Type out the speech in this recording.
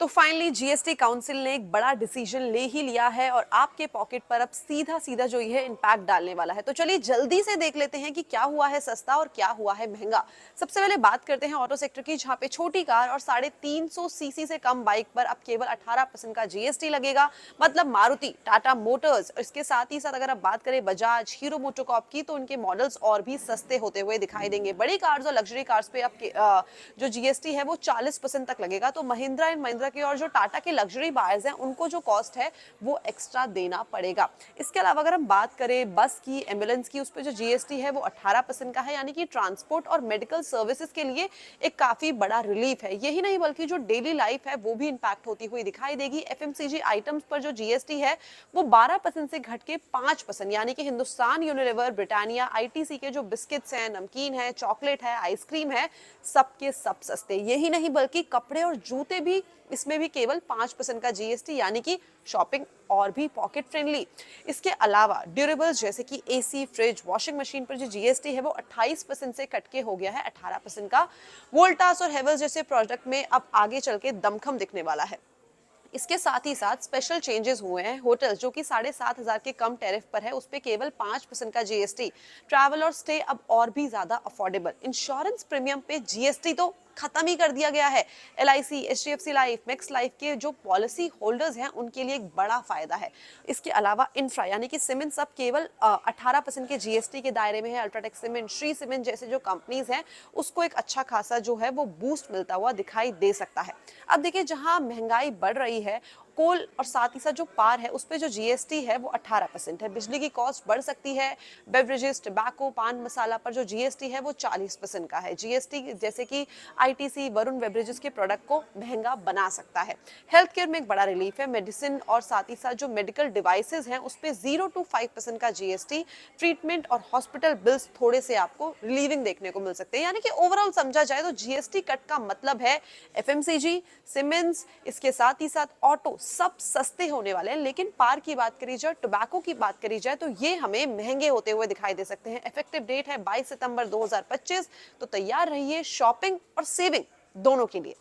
तो finally GST council ने एक बड़ा डिसीजन ले ही लिया है और आपके पॉकेट पर अब सीधा सीधा जो ये है इम्पैक्ट डालने वाला है। तो चलिए जल्दी से देख लेते हैं कि क्या हुआ है सस्ता और क्या हुआ है महंगा। सबसे पहले बात करते हैं ऑटो सेक्टर की, जहां पे छोटी कार और 350 सीसी से कम बाइक पर अब केवल 18% का जीएसटी लगेगा। मतलब मारुति, टाटा मोटर्स, इसके साथ ही साथ अगर आप बात करें बजाज, हीरो मोटोकॉर्प की, तो उनके मॉडल्स और भी सस्ते होते हुए दिखाई देंगे। बड़ी कार्स और लग्जरी कार्स पे अब जो जीएसटी है वो 40% तक लगेगा। तो महिंद्रा एंड महिंद्रा के और जो टाटा के लग्जरी बायर्स हैं उनको जो कॉस्ट है वो एक्स्ट्रा देना पड़ेगा। इसके अलावा अगर हम बात करें बस की, एम्बुलेंस की, उस पर जो जीएसटी है वो 18% का है, यानी कि ट्रांसपोर्ट और मेडिकल सर्विसेज के लिए एक काफी बड़ा रिलीफ है। यही नहीं बल्कि जो डेली लाइफ है वो भी इंपैक्ट होती हुई दिखाई देगी। एफएमसीजी आइटम्स पर जो जीएसटी है वो 12% से घट के 5%, यानी कि हिंदुस्तान यूनिलीवर, ब्रिटानिया, आईटीसी के जो बिस्किट्स हैं, नमकीन है, चॉकलेट है, आइसक्रीम है, सबके सब सस्ते। यही नहीं बल्कि कपड़े और जूते भी, इसमें भी केवल 5% का जीएसटी, यानी कि शॉपिंग और भी पॉकेट फ्रेंडली। इसके अलावा ड्यूरेबल्स जैसे कि एसी, फ्रिज, वॉशिंग मशीन पर जो जीएसटी है वो 28% से कट के हो गया है 18% का। वोल्टास और हेवल्स जैसे प्रोडक्ट में अब आगे चल के दमखम दिखने वाला है। इसके साथ ही साथ स्पेशल चेंजेस हुए हैं। होटल जो कि 7,500 के कम टैरिफ पर है, उस पे केवल 5% का जीएसटी। ट्रैवल और स्टे अब और भी ज्यादा अफोर्डेबल। इंश्योरेंस प्रीमियम पे जीएसटी तो खत्म ही कर दिया गया है। LIC, HDFC life, max life के जो पॉलिसी होल्डर्स हैं उनके लिए एक बड़ा फायदा है। इसके अलावा इंफ्रा यानी कि सीमेंट सब केवल 18% के जीएसटी के दायरे में है। अल्ट्राटेक सीमेंट, श्री सीमेंट जैसे जो कंपनीज हैं उसको एक अच्छा खासा जो है वो बूस्ट मिलता हुआ दिखाई दे सकता है। अब देखिए, जहां महंगाई बढ़ रही है, कोल और साथ ही साथ जो पार है उस पे जो जीएसटी है वो 18% है। बिजली की कॉस्ट बढ़ सकती है। बेवरेजेस, टबैको, पान मसाला पर जो जीएसटी है वो 40% का है। जीएसटी जैसे कि आईटीसी, वरुण बेवरेजेस के प्रोडक्ट को महंगा बना सकता है। हेल्थ केयर में एक बड़ा रिलीफ है। मेडिसिन और साथ ही साथ जो मेडिकल डिवाइसेस हैं उस पे 0 to 5% का जीएसटी। ट्रीटमेंट और हॉस्पिटल बिल्स थोड़े से आपको रिलीविंग देखने को मिल सकते हैं। यानी कि ओवरऑल समझा जाए तो जीएसटी कट का मतलब है एफएमसीजी, सीमेंट्स, इसके साथ ही साथ ऑटो सब सस्ते होने वाले हैं। लेकिन पार की बात करी जाए, टोबैको की बात करी जाए, तो ये हमें महंगे होते हुए दिखाई दे सकते हैं। इफेक्टिव डेट है 22 सितंबर 2025। तो तैयार रहिए शॉपिंग और सेविंग दोनों के लिए।